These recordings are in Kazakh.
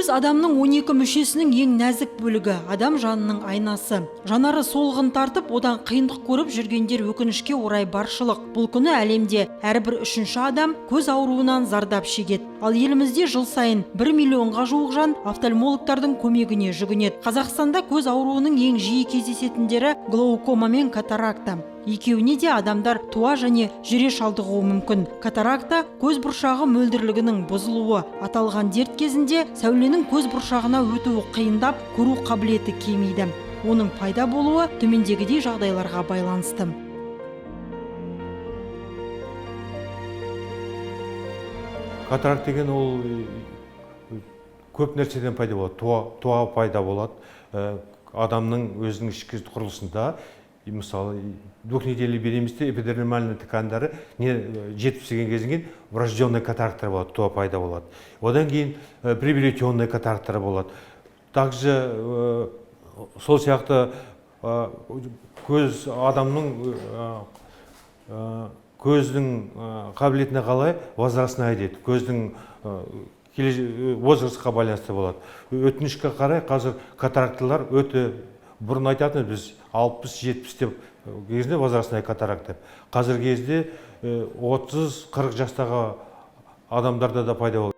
Көз адамның 12 мүшесінің ең нәзік бөлігі, адам жанының айнасы. Жанары солғын тартып, одан қиындық көріп жүргендер өкінішке орай баршылық. Бұл күні әлемде әрбір үшінші адам көз ауруынан зардап шегеді. Ал елімізде жыл сайын 1 миллионға жуық жан офтальмологтардың көмегіне жүгінеді. Қазақстанда көз ауруының ең жиі кездесетіндері глаукома мен катаракта. Екеуіне де адамдар туа және жүре шалдығуы мүмкін. Катаракта көз бұршағы мөлдірлігінің бұзылуы. Аталған дерт кезінде сәуленің көз бұршағына өтуі қиындап, көру қабілеті кемейді. Оның пайда болуы төмендегідей жағдайларға байланысты. Катаракт деген ол көп нәрседен пайда болады. Туа пайда болады. Адамның өзінің ішкі құрылысында, мысалы, двухнедельный беременности эпидермальный ткандары жетіспеген кезінен врожденный катарактар болады, туа пайда болады. Одан кейін приобретенный катарактар болады. Также сол сияқты көз адамның көздің қабілетіне қалай возрастына айдайды. Көздің возрастқа байланысты болады. Өтінішке қарай қазір катарактылар өте бұрын айтатын біз 60-70 деп кезінде возрастная катаракт деп. Қазір кезде 30-40 жастағы адамдарда да пайда болады.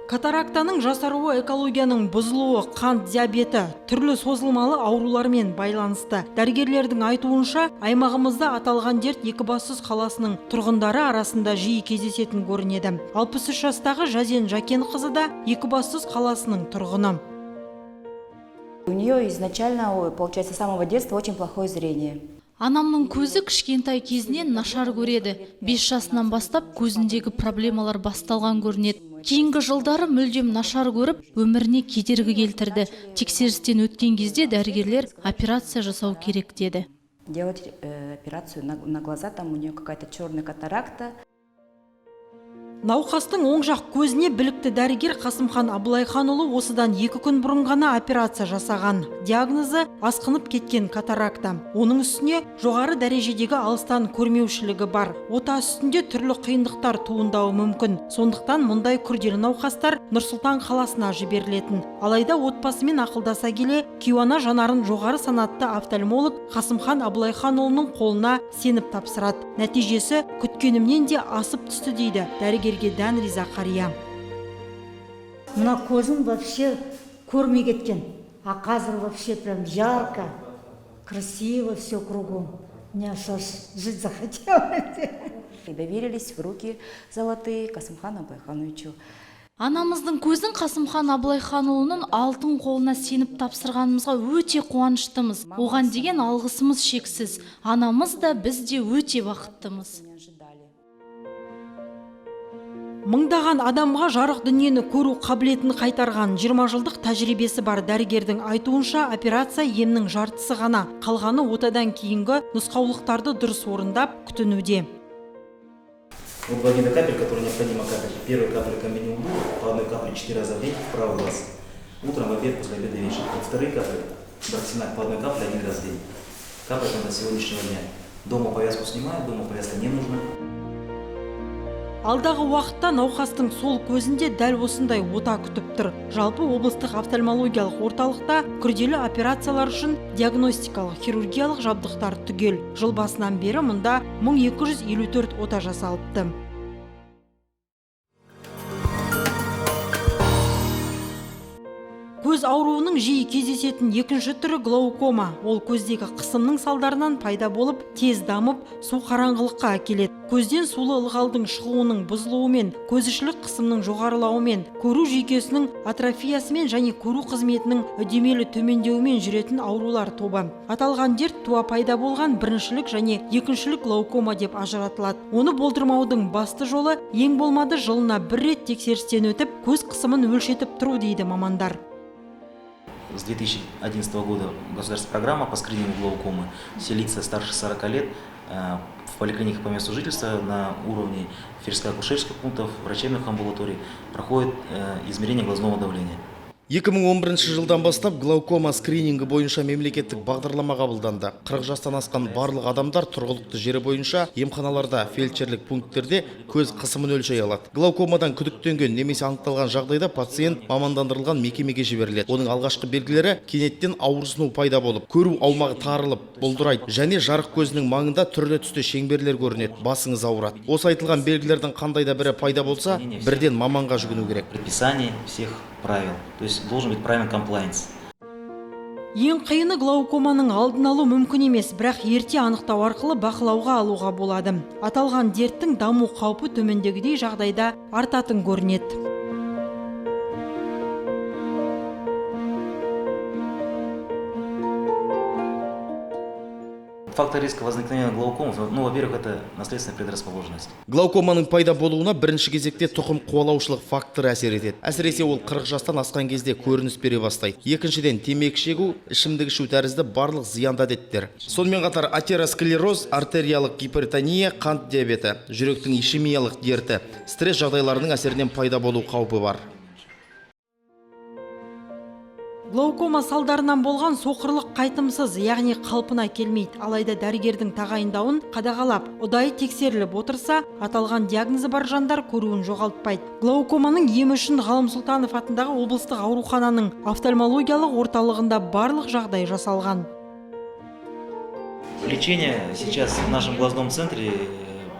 Катарактаның жасаруы экологияның бұзылуы, қант диабеті, түрлі созылмалы аурулармен байланысты. Дәрігерлердің айтуынша, аймағымызда аталған дерт Екібастұз қаласының тұрғындары арасында жиі кездесетін көрінеді. 63 жастағы Жазен Жакен қызы да Екібастұз қаласының тұрғыны. У нее изначально, получается, с самого детства очень плохое зрение. Анамның көзі кішкентай кезінен нашар көреді. 5 жасынан бастап көзіндегі проблемалар басталған көрінеді. Кейінгі жылдары мүлдем нашар көріп, өміріне кедергі келтірді. Тексерістен өткен кезде дәрігерлер операция жасау керек деді. Делать операцию на глаза, там у нее какая-то черная катаракта. Науқастың оң жақ көзіне білікті дәрігер Қасымхан Абылайханұлы осыдан 2 күн бұрын ғана операция жасаған. Диагнозы асқынып кеткен катаракта. Оның үстіне жоғары дәрежедегі алыстан көрмеушілігі бар. Ота үстінде түрлі қиындықтар туындауы мүмкін. Сондықтан мұндай күрделі науқастар Нұр-Сұлтан қаласына жіберілетін. Алайда отбасымен ақылдаса келе, кейуана жанарын жоғары санатты офтальмолог Қасымхан Абылайханұлының қолына сеніп тапсырады. Нәтижесі күткенімнен де асып түсті дейді дәрігер Дән риза қария. Мына көзім вообще көрмей кеткен. А қазір вообще прям ярко, красиво все кругом. Мне аж жить захотелось. И доверились в руки золотые Касымхану Абылайхановичу. Анамыздың көзін Қасымхан Абылайханұлының алтын қолына сеніп тапсырғанымызға өте қуаныштымыз. Оған деген алғысымыз шексіз. Анамыз да біз де өте бақыттымыз. Мыңдаған адамға жарық дүниені көру қабілетін қайтарған 20 жылдық тәжірибесі бар дәрігердің айтуынша операция емнің жартысы ғана. Қалғаны отадан кейінгі нұсқаулықтарды дұрыс орындап күтінуде. Вот два вида капель, которые необходимо капать. Первая капля комбинированная, по одной капле 4 раза в день в правый глаз. Утром, в обед, после обеда и вечером. Вот вторые капли, браксинат, по одной капле 1 раз в день. Капать надо сегодняшнего дня. Дома повязку снимают, дома повязка не нужна. Алдағы уақытта науқастың сол көзінде дәл осындай ота күтіп тұр. Жалпы облыстық офтальмологиялық орталықта күрделі операциялар үшін диагностикалық хирургиялық жабдықтар түгел. Жыл басынан бері мұнда 1254 ота жасалыпты. Көз ауруының жиі кездесетін екінші түрі глаукома. Ол көздегі қысымның салдарынан пайда болып, тез дамып, су қараңғылыққа әкеледі. Көзден сулы ылғалдың шығуының бұзылуымен, көзішілік қысымның жоғарылауымен, көру жүйкесінің атрофиясымен және көру қызметінің үдемелі төмендеуімен жүретін аурулар тобы. Аталған дерт туа пайда болған біріншілік және екіншілік глаукома деп ажыратылады. Оны болдырмаудың басты жолы ең болмады жылына 1 рет тексерістен өтіп, көз қысымын өлшетіп тұру дейді мамандар. С 2011 года государственная программа по скринингу глаукомы. Все лица старше 40 лет в поликлиниках по месту жительства на уровне фельдшерско-акушерских пунктов, врачебных амбулаторий проходит измерение глазного давления. 2011 жылдан бастап глаукома скринингі бойынша мемлекеттік бағдарлама қабылданды. 40 жастан асқан барлық адамдар тұрғылықты жері бойынша емханаларда, фельдшерлік пункттерде көз қысымын өлшей алады. Глаукомадан күдіктенген немесе анықталған жағдайда пациент мамандандырылған мекемеге жіберіледі. Оның алғашқы белгілері кенеттен ауырсыну пайда болып, көру аумағы тарылып, бұлдырайды және жарық көзінің маңында түрлі түсті шеңберлер көрінеді, басыңыз ауырады. Осы айтылған белгілердің қандай да бірі пайда болса, бірден маманға жүгіну керек. Предписание всех правил. То есть должен быть правильный комплайнс. Ең қиыны глаукоманың алдын алу мүмкін емес, бірақ ерте анықтау арқылы бақылауға алуға болады. Аталған дерттің даму қаупі төмендегідей жағдайда артатын көрінеді. Фактор риска возникновения глаукомы, ну, во-первых, это наследственная предрасположенность. Глаукоманың пайда болуына бірінші кезекте тұқым қуалаушылық факторы әсер етеді. Әсіресе ол 40 жастан асқан кезде көрініс бере бастайды. Екіншіден, темекі шегу, ішімдік ішу тәрізді барлық зиянды әдеттер. Сонымен қатар атеросклероз, артериялық гипертония, қант диабеті, жүректің ишемиялық дерті, стресс жағдайларының әсерінен пайда болу қаупі бар. Глаукома салдарынан болған соқырлық қайтымсыз, яғни қалпына келмейді. Алайда дәрігердің тағайындауын қадағалап, ұдайы тексеріліп отырса, аталған диагнозы бар жандар көруін жоғалтпайды. Глаукоманың емі үшін Ғалым Сұлтанов атындағы облыстық аурухананың офтальмологиялық орталығында барлық жағдай жасалған. Лечение сейчас в нашем глазном центре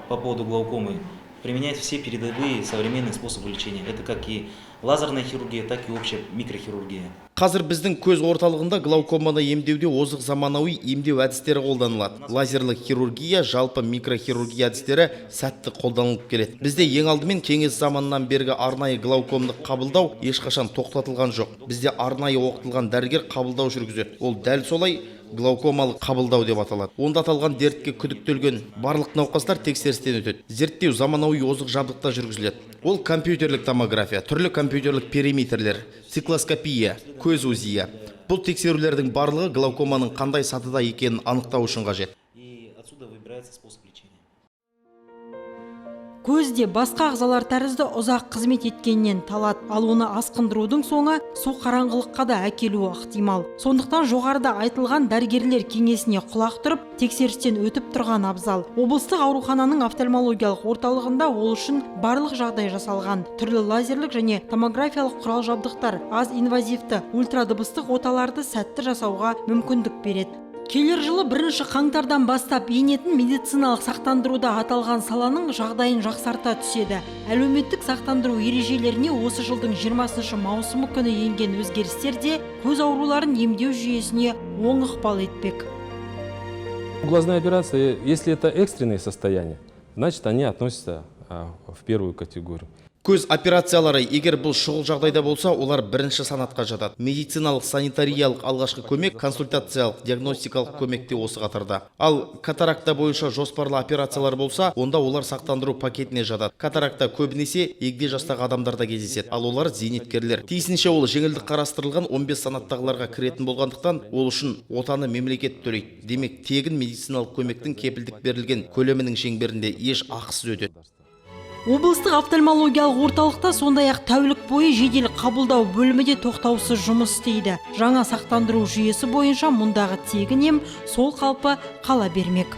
по поводу глаукомы применяет все передовые современные способы лечения. Это как и лазерная хирургия, так и общая микрохирургия. Қазір біздің көз орталығында глаукоманы емдеуде озық заманауи емдеу әдістері қолданылады. Лазерлік хирургия, жалпы микрохирургия әдістері сәтті қолданылып келеді. Бізде ең алдымен кеңес заманынан бергі арнайы глаукомды қабылдау ешқашан тоқтатылған жоқ. Бізде арнайы оқытылған дәрігер қабылдау жүргізеді. Ол дәл солай глаукомалық қабылдау деп аталады. Онда аталған дертке күдіктелген барлық науқастар тексерістен өтеді. Зерттеу заманауи озық жабдықта жүргізіледі. Ол компьютерлік томография, түрлі компьютерлік периметрлер, циклоскопия, көз УЗИ. Бұл тексерулердің барлығы глаукоманың қандай сатыда екенін анықтау үшін қажет. И отсюда выбирается способ лечения. Көзде басқа ағзалар тәрізді ұзақ қызмет еткеннен талат, ал оны асқындырудың соңы су қараңғылыққа да әкелуі ықтимал. Сондықтан жоғарыда айтылған дәрігерлер кеңесіне құлақ тұрып, тексерістен өтіп тұрған абзал. Облыстық аурухананың офтальмологиялық орталығында ол үшін барлық жағдай жасалған. Түрлі лазерлік және томографиялық құрал жабдықтар аз инвазивті ультрадыбыстық оталарды сәтті жасауға мүмкіндік береді. Келер жылы 1 қаңтардан бастап енетін медициналық сақтандыруда аталған саланың жағдайын жақсарта түседі. Әлеуметтік сақтандыру ережелеріне осы жылдың 20 маусымы күні енген өзгерістер де көз ауруларын емдеу жүйесіне оң ықпал етпек. Глазная операция, если это экстренные состояния, значит они относятся в первую категорию. Көз операциялары, егер бұл шұғыл жағдайда болса, олар бірінші санатқа жатады. Медициналық, санитариялық алғашқы көмек, консультациялық, диагностикалық көмекте осы қатарда. Ал катаракта бойынша жоспарлы операциялар болса, онда олар сақтандыру пакетіне жатады. Катаракта көбінесе егде жастағы адамдарда кездеседі, ал олар зейнеткерлер. Тиісінше ол жеңілдік қарастырылған 15 санаттағыларға кіретін болғандықтан, ол үшін отаны мемлекет төлейді. Демек, тегін медициналық көмектің кепілдік берілген көлемінің шеңберінде еш ақысыз өтеді. Облыстық офтальмологиялық орталықта сондай-ақ тәулік бойы жедел қабылдау бөлімі де тоқтаусыз жұмыс істейді. Жаңа сақтандыру жүйесі бойынша мұндағы тегін ем сол қалпы қала бермек.